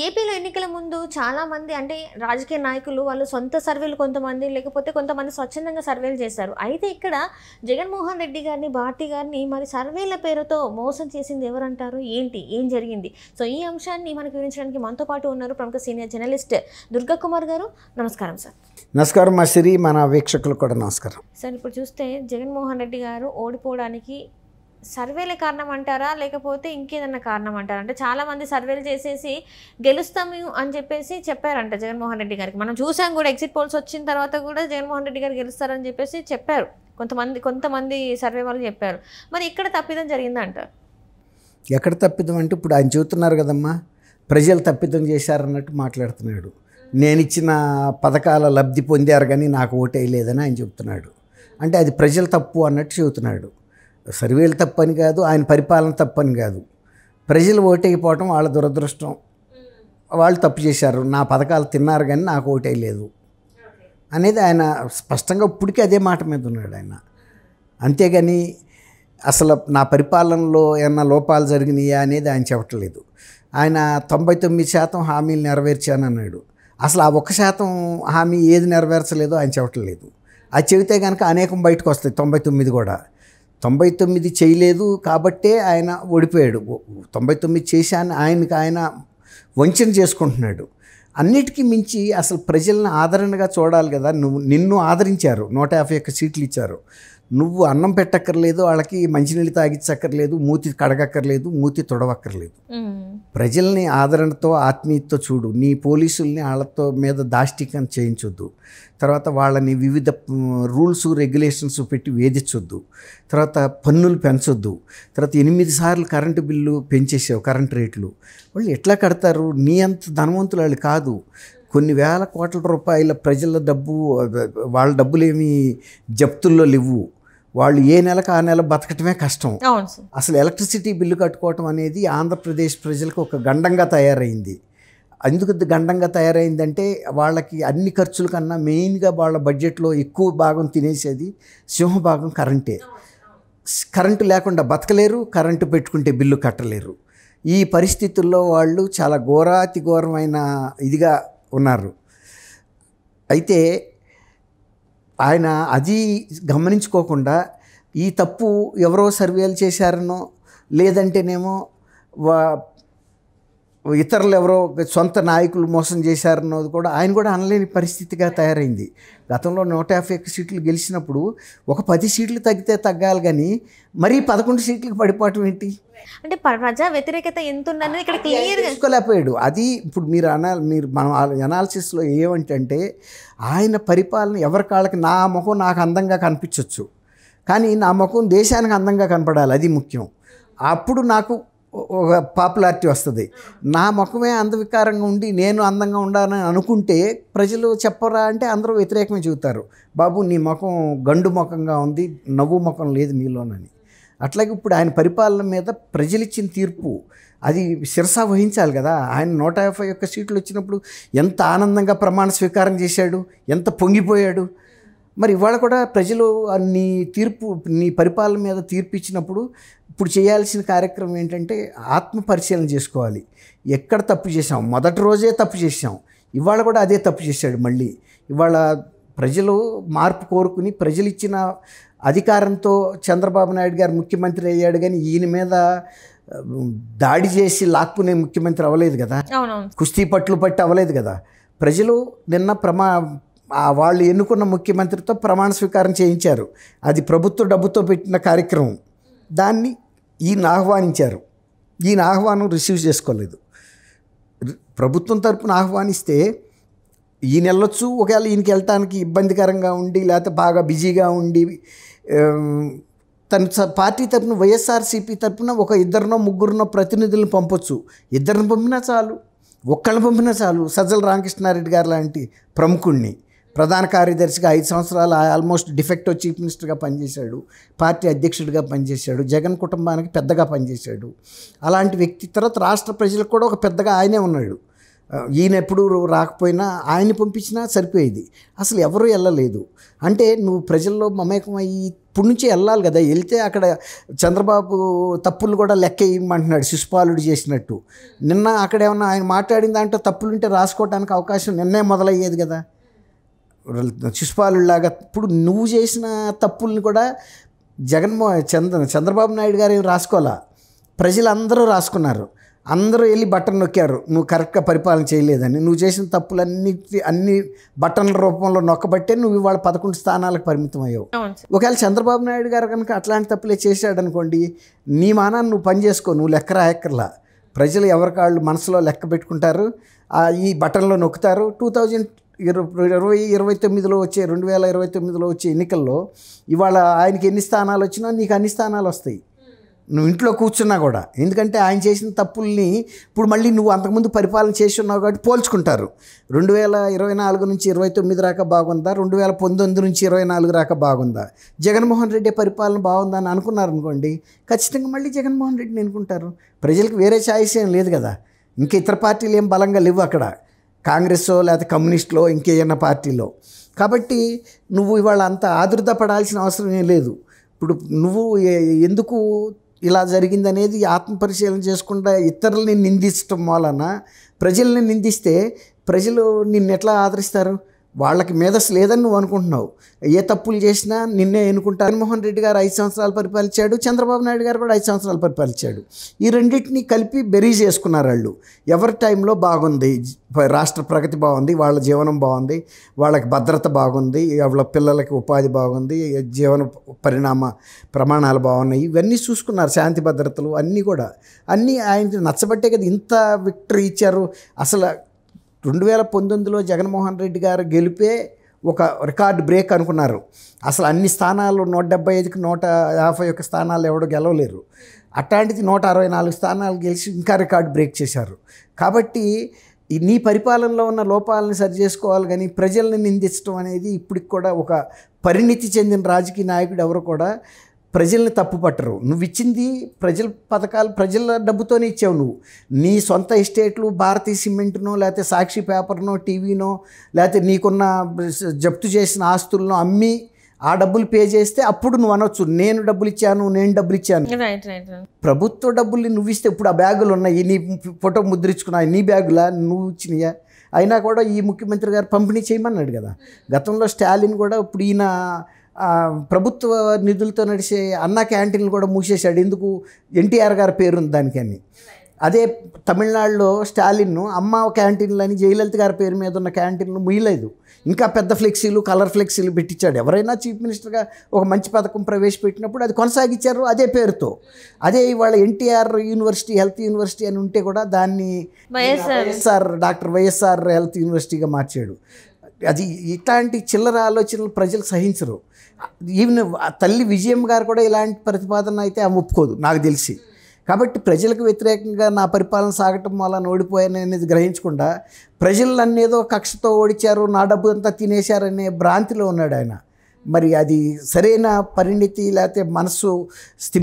ఏపీలో ఎన్నికల ముందు చాలామంది అంటే రాజకీయ నాయకులు వాళ్ళు సొంత సర్వేలు కొంతమంది లేకపోతే కొంతమంది స్వచ్ఛందంగా సర్వేలు చేశారు. అయితే ఇక్కడ జగన్మోహన్ రెడ్డి గారిని, భారతి గారిని మరి సర్వేల పేరుతో మోసం చేసింది ఎవరంటారు? ఏంటి? ఏం జరిగింది? సో ఈ అంశాన్ని మనకు వివరించడానికి మనతో పాటు ఉన్నారు ప్రముఖ సీనియర్ జర్నలిస్ట్ దుర్గా కుమార్ గారు. నమస్కారం సార్. నమస్కారం మా సిరి, మన వీక్షకులకు కూడా నమస్కారం. సార్, ఇప్పుడు చూస్తే జగన్మోహన్ రెడ్డి గారు ఓడిపోవడానికి సర్వేలే కారణం అంటారా, లేకపోతే ఇంకేదన్నా కారణం అంటారా? అంటే చాలామంది సర్వేలు చేసేసి గెలుస్తాము అని చెప్పేసి చెప్పారంట జగన్మోహన్ రెడ్డి గారికి. మనం చూసాం కూడా, ఎగ్జిట్ పోల్స్ వచ్చిన తర్వాత కూడా జగన్మోహన్ రెడ్డి గారు గెలుస్తారని చెప్పేసి చెప్పారు. కొంతమంది సర్వే వాళ్ళు చెప్పారు. మరి ఇక్కడ తప్పిదం జరిగిందంట. ఎక్కడ తప్పిదం అంటే ఇప్పుడు ఆయన చెబుతున్నారు కదమ్మా, ప్రజలు తప్పిదం చేశారన్నట్టు మాట్లాడుతున్నాడు. నేను ఇచ్చిన పథకాల లబ్ధి పొందారు కానీ నాకు ఓటేయలేదని ఆయన చెబుతున్నాడు. అంటే అది ప్రజల తప్పు అన్నట్టు చెబుతున్నాడు. సర్వేలు తప్పని కాదు, ఆయన పరిపాలన తప్పని కాదు. ప్రజలు ఓటేయకపోవటం వాళ్ళ దురదృష్టం. వాళ్ళు తప్పు చేశారు, నా పథకాలు తిన్నారు కానీ నాకు ఓటేయలేదు అనేది ఆయన స్పష్టంగా ఇప్పటికీ అదే మాట మీద ఉన్నాడు ఆయన. అంతేగాని అసలు నా పరిపాలనలో ఏమన్నా లోపాలు జరిగినాయా అనేది ఆయన చెప్పట్లేదు. ఆయన 99% హామీలు నెరవేర్చాను అన్నాడు. అసలు ఆ 1% హామీ ఏది నెరవేర్చలేదో ఆయన చెప్పట్లేదు. అది చెబితే కనుక అనేకం బయటకు వస్తాయి. 99 కూడా 99 చేయలేదు కాబట్టే ఆయన ఓడిపోయాడు. 99 చేశాను ఆయన వంచన చేసుకుంటున్నాడు. అన్నిటికీ మించి అసలు ప్రజలను ఆదరణగా చూడాలి కదా. నిన్ను ఆదరించారు, 151 సీట్లు ఇచ్చారు. నువ్వు అన్నం పెట్టక్కర్లేదు, వాళ్ళకి మంచినీళ్ళు తాగించక్కర్లేదు, మూతి కడగక్కర్లేదు, మూతి తొడవక్కర్లేదు. ప్రజల్ని ఆదరణతో ఆత్మీయతతో చూడు. నీ పోలీసుల్ని వాళ్ళతో మీద దాష్టికం చేయించొద్దు. తర్వాత వాళ్ళని వివిధ రూల్స్ రెగ్యులేషన్స్ పెట్టి వేధించొద్దు. తర్వాత పన్నులు పెంచొద్దు. తర్వాత 8 సార్లు కరెంటు బిల్లు పెంచేసావు, కరెంటు రేట్లు. వాళ్ళు ఎట్లా కడతారు? నీ అంత ధనవంతులు వాళ్ళు కాదు. కొన్ని వేల కోట్ల రూపాయల ప్రజల డబ్బు, వాళ్ళ డబ్బులు ఏమీ జప్తుల్లో లేవు. వాళ్ళు ఏ నెలకు ఆ నెల బతకటమే కష్టం. అసలు ఎలక్ట్రిసిటీ బిల్లు కట్టుకోవటం అనేది ఆంధ్రప్రదేశ్ ప్రజలకు ఒక గండంగా తయారైంది. ఎందుకు గండంగా తయారైందంటే వాళ్ళకి అన్ని ఖర్చుల కన్నా మెయిన్గా వాళ్ళ బడ్జెట్లో ఎక్కువ భాగం తినేసేది సింహభాగం కరెంటే. కరెంటు లేకుండా బతకలేరు, కరెంటు పెట్టుకుంటే బిల్లు కట్టలేరు. ఈ పరిస్థితుల్లో వాళ్ళు చాలా ఘోరాతి ఘోరమైన ఇదిగా ఉన్నారు. అయితే ఆయన అది గమనించుకోకుండా ఈ తప్పు ఎవరో సర్వేలు చేశారనో, లేదంటేనేమో ఇతరులు ఎవరో సొంత నాయకులు మోసం చేశారన్నది కూడా ఆయన కూడా అనలేని పరిస్థితిగా తయారైంది. గతంలో 151 సీట్లు గెలిచినప్పుడు ఒక 10 సీట్లు తగ్గితే తగ్గాలి కానీ మరీ 11 సీట్లకు పడిపోవటం ఏంటి? అంటే ప్రజా వ్యతిరేకత ఎంత ఉందనేది ఇక్కడ క్లియర్గా తెలుసుకోలేకపోయాడు. అది ఇప్పుడు మీరు మనం అనాలిసిస్లో ఏమంటే ఆయన పరిపాలన ఎవరి కాళ్ళకి, నా ముఖం నాకు అందంగా కనిపించవచ్చు కానీ నా ముఖం దేశానికి అందంగా కనపడాలి, అది ముఖ్యం. అప్పుడు నాకు ఒక పాపులారిటీ వస్తుంది. నా ముఖమే అందవికారంగా ఉండి నేను అందంగా ఉండాలని అనుకుంటే ప్రజలు చెప్పరా అంటే అందరూ వ్యతిరేకమే చెబుతారు. బాబు నీ ముఖం గండు ముఖంగా ఉంది, నవ్వు ముఖం లేదు నీలోనని. అట్లాగే ఇప్పుడు ఆయన పరిపాలన మీద ప్రజలిచ్చిన తీర్పు అది శిరసా వహించాలి కదా. ఆయన 151 సీట్లు వచ్చినప్పుడు ఎంత ఆనందంగా ప్రమాణ స్వీకారం చేశాడు, ఎంత పొంగిపోయాడు. మరి ఇవాళ కూడా ప్రజలు నీ పరిపాలన మీద తీర్పు ఇచ్చినప్పుడు ఇప్పుడు చేయాల్సిన కార్యక్రమం ఏంటంటే ఆత్మపరిశీలన చేసుకోవాలి. ఎక్కడ తప్పు చేశాం? మొదటి రోజే తప్పు చేశాం, ఇవాళ కూడా అదే తప్పు చేశాడు. మళ్ళీ ఇవాళ ప్రజలు మార్పు కోరుకుని ప్రజలు ఇచ్చిన అధికారంతో చంద్రబాబు నాయుడు గారు ముఖ్యమంత్రి అయ్యాడు కానీ ఈయన మీద దాడి చేసి లాక్కునే ముఖ్యమంత్రి అవ్వలేదు కదా, కుస్తీ పట్లు పట్టి అవ్వలేదు కదా. ప్రజలు నిన్న వాళ్ళు ఎన్నుకున్న ముఖ్యమంత్రితో ప్రమాణ స్వీకారం చేయించారు. అది ప్రభుత్వ డబ్బుతో పెట్టిన కార్యక్రమం. దాన్ని ఈయన ఆహ్వానించారు. ఈయన ఆహ్వానం రిసీవ్ చేసుకోలేదు. ప్రభుత్వం తరపున ఆహ్వానిస్తే ఈయన వెళ్ళొచ్చు. ఒకవేళ ఈయనకి వెళ్ళటానికి ఇబ్బందికరంగా ఉండి లేకపోతే బాగా బిజీగా ఉండి తన పార్టీ తరపున వైఎస్ఆర్సీపీ తరపున ఒక 2 3 ప్రతినిధులను పంపొచ్చు. 2 పంపినా చాలు, ఒక్కళ్ళని పంపినా చాలు. సజ్జల రామకృష్ణారెడ్డి గారు లాంటి ప్రముఖుడిని ప్రధాన కార్యదర్శిగా 5 సంవత్సరాలు ఆల్మోస్ట్ డిఫెక్టో చీఫ్ మినిస్టర్గా పనిచేశాడు, పార్టీ అధ్యక్షుడిగా పనిచేశాడు, జగన్ కుటుంబానికి పెద్దగా పనిచేశాడు. అలాంటి వ్యక్తి తర్వాత రాష్ట్ర ప్రజలకు కూడా ఒక పెద్దగా ఆయనే ఉన్నాడు. ఈయన ఎప్పుడు రాకపోయినా ఆయన్ని పంపించినా సరిపోయేది. అసలు ఎవరూ వెళ్ళలేదు. అంటే నువ్వు ప్రజల్లో మమేకం అయ్యి ఇప్పుడు నుంచే వెళ్ళాలి కదా. వెళ్తే అక్కడ చంద్రబాబు తప్పులు కూడా లెక్క వేయమంటున్నాడు శిశుపాలుడు చేసినట్టు. నిన్న అక్కడ ఏమన్నా ఆయన మాట్లాడిన దాంట్లో తప్పులుంటే రాసుకోవడానికి అవకాశం నిన్నే మొదలయ్యేది కదా శిశుపాలుడిలాగా. ఇప్పుడు నువ్వు చేసిన తప్పుల్ని కూడా చంద్రబాబు నాయుడు గారు ఏం రాసుకోవాలా, ప్రజలందరూ రాసుకున్నారు. అందరూ వెళ్ళి బటన్ నొక్కారు నువ్వు కరెక్ట్గా పరిపాలన చేయలేదని. నువ్వు చేసిన అన్ని బటన్ల రూపంలో నొక్కబట్టే నువ్వు ఇవాళ 11 స్థానాలకు పరిమితం అయ్యావు. ఒకవేళ చంద్రబాబు నాయుడు గారు కనుక అట్లాంటి తప్పులే చేశాడనుకోండి, నీ మానాన్ని నువ్వు పని చేసుకో, నువ్వు లెక్క రాయక్కర్లా. ప్రజలు ఎవరికాళ్ళు మనసులో లెక్క పెట్టుకుంటారు, ఈ బటన్లో నొక్కుతారు. 2029లో వచ్చే 2029లో వచ్చే ఎన్నికల్లో ఇవాళ ఆయనకి ఎన్ని స్థానాలు వచ్చినా నీకు అన్ని స్థానాలు వస్తాయి, నువ్వు ఇంట్లో కూర్చున్నా కూడా. ఎందుకంటే ఆయన చేసిన తప్పుల్ని ఇప్పుడు మళ్ళీ నువ్వు అంతకుముందు పరిపాలన చేసి ఉన్నావు కాబట్టి పోల్చుకుంటారు. 2024 నుంచి 29 రాక బాగుందా, 2019 నుంచి 24 రాక బాగుందా, జగన్మోహన్ రెడ్డి పరిపాలన బాగుందా అని అనుకున్నారు అనుకోండి, ఖచ్చితంగా మళ్ళీ జగన్మోహన్ రెడ్డిని ఎన్నుకుంటారు. ప్రజలకు వేరే ఛాయిస్ ఏం లేదు కదా. ఇంకా ఇతర పార్టీలు ఏం బలంగా లేవు అక్కడ, కాంగ్రెస్ లేకపోతే కమ్యూనిస్టులో ఇంకేదైనా పార్టీలో. కాబట్టి నువ్వు ఇవాళ అంత ఆదుర్ద పడాల్సిన అవసరం ఏం లేదు. ఇప్పుడు నువ్వు ఎందుకు ఇలా జరిగిందనేది ఆత్మపరిశీలన చేసుకుంటా ఇతరులని నిందించడం వలన ప్రజల్ని నిందిస్తే ప్రజలు నిన్ను ఎట్లా ఆదరిస్తారు? వాళ్ళకి మేధస్సు లేదని నువ్వు అనుకుంటున్నావు. ఏ తప్పులు చేసినా నిన్నే ఎన్నుకుంటారు. జగన్మోహన్ రెడ్డి గారు 5 సంవత్సరాలు పరిపాలించాడు, చంద్రబాబు నాయుడు గారు కూడా 5 సంవత్సరాలు పరిపాలించాడు. ఈ రెండింటిని కలిపి బెరీ చేసుకున్నారు వాళ్ళు. ఎవరి టైంలో బాగుంది, రాష్ట్ర ప్రగతి బాగుంది, వాళ్ళ జీవనం బాగుంది, వాళ్ళకి భద్రత బాగుంది, వాళ్ళ పిల్లలకి ఉపాధి బాగుంది, జీవన ప్రమాణాలు బాగున్నాయి, ఇవన్నీ చూసుకున్నారు. శాంతి భద్రతలు అన్నీ కూడా అన్నీ ఆయనకి నచ్చబట్టే కదా ఇంత విక్టరీ ఇచ్చారు. అసలు 2019లో జగన్మోహన్ రెడ్డి గారు గెలిపే ఒక రికార్డ్ బ్రేక్ అనుకున్నారు. అసలు అన్ని స్థానాలు 175కి 151 స్థానాలు ఎవడో గెలవలేరు. అట్లాంటిది 164 స్థానాలు గెలిచి ఇంకా రికార్డ్ బ్రేక్ చేశారు. కాబట్టి నీ పరిపాలనలో ఉన్న లోపాలను సరి చేసుకోవాలి, కానీ ప్రజల్ని నిందించడం అనేది ఇప్పటికి కూడా ఒక పరిణితి చెందిన రాజకీయ నాయకుడు ఎవరు కూడా ప్రజల్ని తప్పు పట్టరు. నువ్వు ఇచ్చింది ప్రజల పథకాలు, ప్రజల డబ్బుతోనే ఇచ్చావు. నువ్వు నీ సొంత ఎస్టేట్లు, భారతీయ సిమెంట్నో లేకపోతే సాక్షి పేపర్నో టీవీనో లేకపోతే నీకున్న జప్తు చేసిన ఆస్తులను అమ్మి ఆ డబ్బులు పే చేస్తే అప్పుడు నువ్వు అనొచ్చు నేను డబ్బులు ఇచ్చాను. ప్రభుత్వ డబ్బుల్ని నువ్వు ఇస్తే ఇప్పుడు ఆ బ్యాగులు ఉన్నాయి, నీ ఫోటో ముద్రించుకున్నాయి, నీ బ్యాగులా నువ్వు ఇచ్చినాయా? అయినా కూడా ఈ ముఖ్యమంత్రి గారు పంపిణీ చేయమన్నాడు కదా. గతంలో స్టాలిన్ కూడా ఇప్పుడు ఈయన ప్రభుత్వ నిధులతో నడిచే అన్న క్యాంటీన్లు కూడా మూసేశాడు. ఎందుకు? ఎన్టీఆర్ గారి పేరుంది దానికని. అదే తమిళనాడులో స్టాలిన్ అమ్మ క్యాంటీన్లని జయలలిత గారి పేరు మీద ఉన్న క్యాంటీన్లు ముయ్యలేదు, ఇంకా పెద్ద ఫ్లెక్సీలు, కలర్ ఫ్లెక్సీలు పెట్టించాడు. ఎవరైనా చీఫ్ మినిస్టర్గా ఒక మంచి పథకం ప్రవేశపెట్టినప్పుడు అది కొనసాగించారు అదే పేరుతో. అదే ఇవాళ ఎన్టీఆర్ యూనివర్సిటీ, హెల్త్ యూనివర్సిటీ అని ఉంటే కూడా దాన్ని డాక్టర్ వైఎస్ఆర్ హెల్త్ యూనివర్సిటీగా మార్చాడు. అది ఇట్లాంటి చిల్లర ఆలోచనలు ప్రజలు సహించరు. ఈవెన్ తల్లి విజయం గారు కూడా ఇలాంటి ప్రతిపాదన అయితే ఆమె ఒప్పుకోదు నాకు తెలిసి. కాబట్టి ప్రజలకు వ్యతిరేకంగా నా పరిపాలన సాగటం వల్ల ఓడిపోయాను అనేది గ్రహించకుండా ప్రజలు నన్ను ఏదో కక్షతో ఓడిచారు, నా డబ్బు అంతా తినేశారనే భ్రాంతిలో ఉన్నాడు ఆయన. మరి అది సరైన పరిణితి లేకపోతే మనసు స్థిమిత